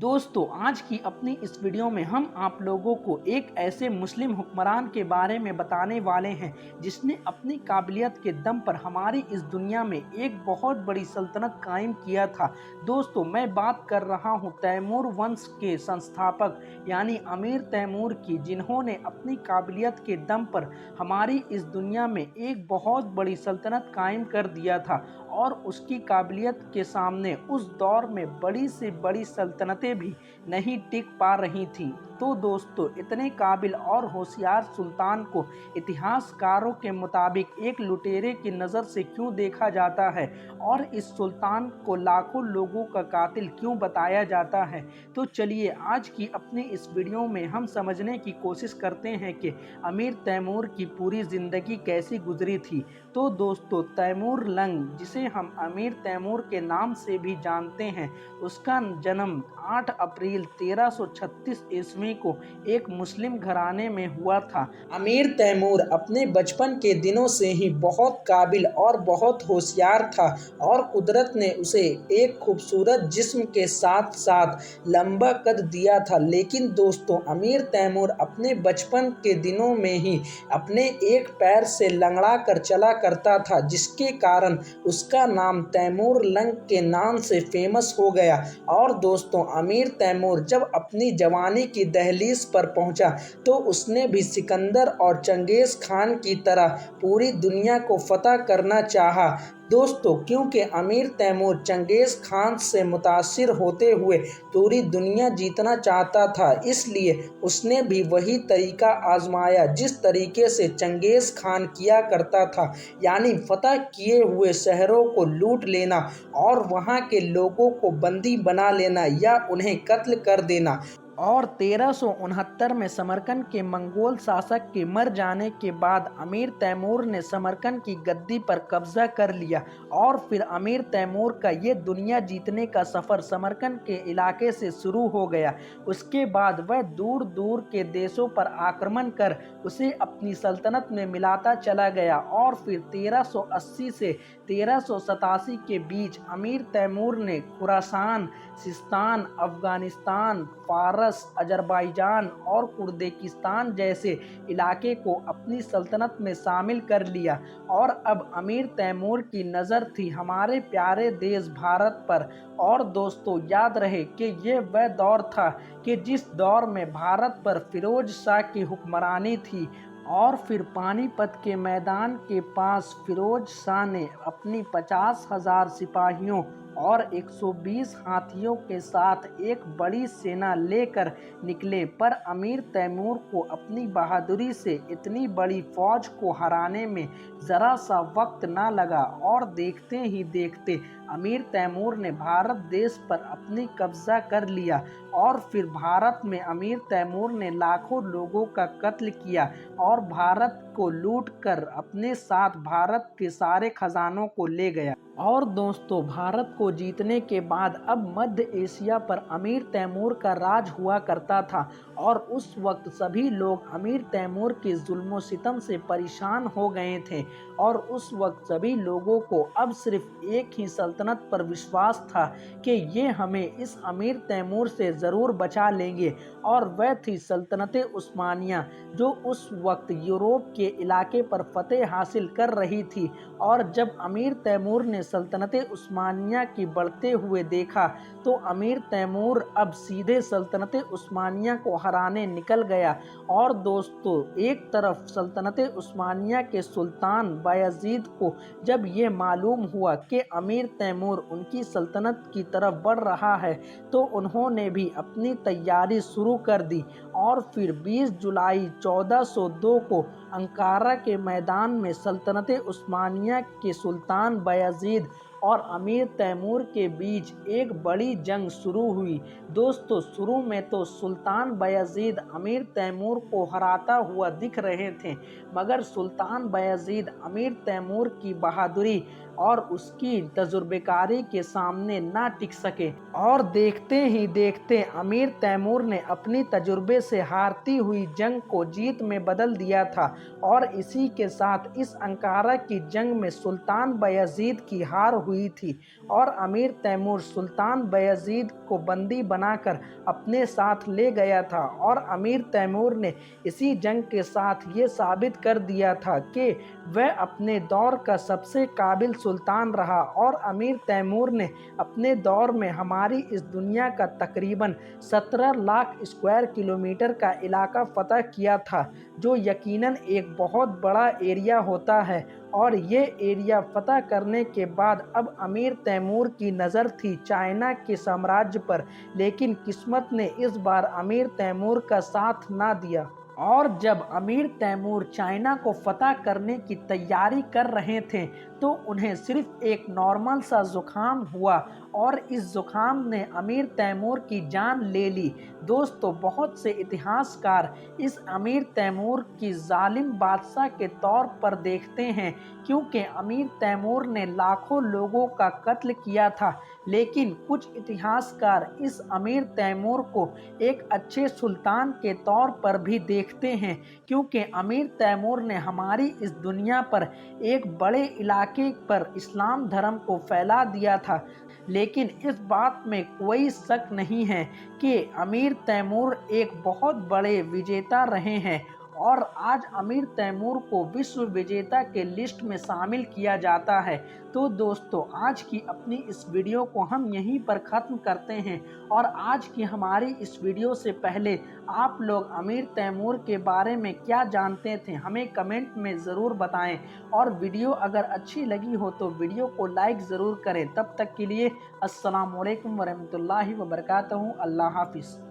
दोस्तों, आज की अपनी इस वीडियो में हम आप लोगों को एक ऐसे मुस्लिम हुक्मरान के बारे में बताने वाले हैं जिसने अपनी काबिलियत के दम पर हमारी इस दुनिया में एक बहुत बड़ी सल्तनत कायम किया था। दोस्तों, मैं बात कर रहा हूं तैमूर वंश के संस्थापक यानी अमीर तैमूर की, जिन्होंने अपनी काबिलियत के दम पर हमारी इस दुनिया में एक बहुत बड़ी सल्तनत कायम कर दिया था और उसकी काबिलियत के सामने उस दौर में बड़ी से बड़ी सल्तनतें भी नहीं टिक पा रही थीं। तो दोस्तों, इतने काबिल और होशियार सुल्तान को इतिहासकारों के मुताबिक एक लुटेरे की नज़र से क्यों देखा जाता है और इस सुल्तान को लाखों लोगों का कातिल क्यों बताया जाता है, तो चलिए आज की अपनी इस वीडियो में हम समझने की कोशिश करते हैं कि अमीर तैमूर की पूरी ज़िंदगी कैसी गुजरी थी। तो दोस्तों, तैमूर लंग, जिसे हम अमीर तैमूर के नाम से भी जानते हैं, उसका जन्म 8 अप्रैल 1336 ईस्वी को एक मुस्लिम घराने में हुआ था। अमीर तैमूर अपने बचपन के दिनों से ही बहुत काबिल और बहुत होशियार था और कुदरत ने उसे एक खूबसूरत जिस्म के साथ साथ लंबा कद दिया था। लेकिन दोस्तों, अमीर तैमूर अपने बचपन के दिनों में ही अपने एक पैर से लंगड़ा कर चला करता था, जिसके कारण उसका नाम तैमूर लंग के नाम से फेमस हो गया। और दोस्तों, अमीर तैमूर जब अपनी जवानी की दहलीज पर पहुंचा तो उसने भी सिकंदर और चंगेज़ खान की तरह पूरी दुनिया को फतह करना चाहा। दोस्तों, क्योंकि अमीर तैमूर चंगेज़ खान से मुतासिर होते हुए पूरी दुनिया जीतना चाहता था, इसलिए उसने भी वही तरीका आजमाया जिस तरीके से चंगेज़ खान किया करता था, यानी फतह किए हुए शहरों को लूट लेना और वहाँ के लोगों को बंदी बना लेना या उन्हें कत्ल कर देना। और 1369 में समरकंद के मंगोल शासक के मर जाने के बाद अमीर तैमूर ने समरकंद की गद्दी पर कब्जा कर लिया और फिर अमीर तैमूर का ये दुनिया जीतने का सफ़र समरकंद के इलाके से शुरू हो गया। उसके बाद वह दूर दूर के देशों पर आक्रमण कर उसे अपनी सल्तनत में मिलाता चला गया और फिर 1380 से 1387 के बीच अमीर तैमूर ने खुरासान, सिस्तान, अफगानिस्तान, फारस, अजरबैजान और उज़्बेकिस्तान जैसे इलाके को अपनी सल्तनत में शामिल कर लिया और अब अमीर तैमूर की नज़र थी हमारे प्यारे देश भारत पर। और दोस्तों, याद रहे कि ये वह दौर था कि जिस दौर में भारत पर फिरोज शाह की हुक्मरानी थी और फिर पानीपत के मैदान के पास फिरोज शाह ने अपनी 50,000 सिपाहियों और 120 हाथियों के साथ एक बड़ी सेना लेकर निकले, पर अमीर तैमूर को अपनी बहादुरी से इतनी बड़ी फौज को हराने में ज़रा सा वक्त ना लगा और देखते ही देखते अमीर तैमूर ने भारत देश पर अपनी कब्जा कर लिया और फिर भारत में अमीर तैमूर ने लाखों लोगों का कत्ल किया और भारत को लूट कर अपने साथ भारत के सारे खजानों को ले गया। और दोस्तों, भारत को जीतने के बाद अब मध्य एशिया पर अमीर तैमूर का राज हुआ करता था और उस वक्त सभी लोग अमीर तैमूर के जुल्म सितम से परेशान हो गए थे और उस वक्त सभी लोगों को अब सिर्फ एक ही सल्तनत पर विश्वास था कि ये हमें इस अमीर तैमूर से ज़रूर बचा लेंगे, और वह थी सल्तनत उस्मानिया, जो उस वक्त यूरोप के इलाके पर फतेह हासिल कर रही थी। और जब अमीर तैमूर ने सल्तनत उस्मानिया की बढ़ते हुए देखा तो अमीर तैमूर अब सीधे सल्तनत उस्मानिया को हराने निकल गया। और दोस्तों, एक तरफ सल्तनत उस्मानिया के सुल्तान बायजीद को जब ये मालूम हुआ कि अमीर तैमूर उनकी सल्तनत की तरफ बढ़ रहा है तो उन्होंने भी अपनी तैयारी शुरू कर दी और फिर 20 जुलाई 1402 को अंकारा के मैदान में सल्तनत उस्मानिया के सुल्तान बायजीद और अमीर तैमूर के बीच एक बड़ी जंग शुरू हुई। दोस्तों, शुरू में तो सुल्तान बायजीद अमीर तैमूर को हराता हुआ दिख रहे थे, मगर सुल्तान बायजीद अमीर तैमूर की बहादुरी और उसकी तजुर्बेकारी के सामने ना टिक सके और देखते ही देखते अमीर तैमूर ने अपनी तजुर्बे से हारती हुई जंग को जीत में बदल दिया था और इसी के साथ इस अंकारा की जंग में सुल्तान बायजीद की हार हुई। हुई थी और अमीर तैमूर सुल्तान बायजीद को बंदी बनाकर अपने साथ ले गया था और अमीर तैमूर ने इसी जंग के साथ ये साबित कर दिया था कि वह अपने दौर का सबसे काबिल सुल्तान रहा और अमीर तैमूर ने अपने दौर में हमारी इस दुनिया का तकरीबन 17 लाख स्क्वायर किलोमीटर का इलाका फतह किया था, जो यकीनन एक बहुत बड़ा एरिया होता है। और ये एरिया फतह करने के बाद अब अमीर तैमूर की नज़र थी चाइना के साम्राज्य पर, लेकिन किस्मत ने इस बार अमीर तैमूर का साथ ना दिया और जब अमीर तैमूर चाइना को फतह करने की तैयारी कर रहे थे तो उन्हें सिर्फ एक नॉर्मल सा ज़ुकाम हुआ और इस ज़ुकाम ने अमीर तैमूर की जान ले ली। दोस्तों, बहुत से इतिहासकार इस अमीर तैमूर की जालिम बादशाह के तौर पर देखते हैं, क्योंकि अमीर तैमूर ने लाखों लोगों का कत्ल किया था, लेकिन कुछ इतिहासकार इस अमीर तैमूर को एक अच्छे सुल्तान के तौर पर भी देखते हैं, क्योंकि अमीर तैमूर ने हमारी इस दुनिया पर एक बड़े इलाके पर इस्लाम धर्म को फैला दिया था। लेकिन इस बात में कोई शक नहीं है कि अमीर तैमूर एक बहुत बड़े विजेता रहे हैं और आज अमीर तैमूर को विश्व विजेता के लिस्ट में शामिल किया जाता है। तो दोस्तों, आज की अपनी इस वीडियो को हम यहीं पर ख़त्म करते हैं और आज की हमारी इस वीडियो से पहले आप लोग अमीर तैमूर के बारे में क्या जानते थे, हमें कमेंट में ज़रूर बताएं और वीडियो अगर अच्छी लगी हो तो वीडियो को लाइक ज़रूर करें। तब तक के लिए अस्सलाम वालेकुम वरहमतुल्लाहि वबरकातुहू। अल्लाह हाफिज़।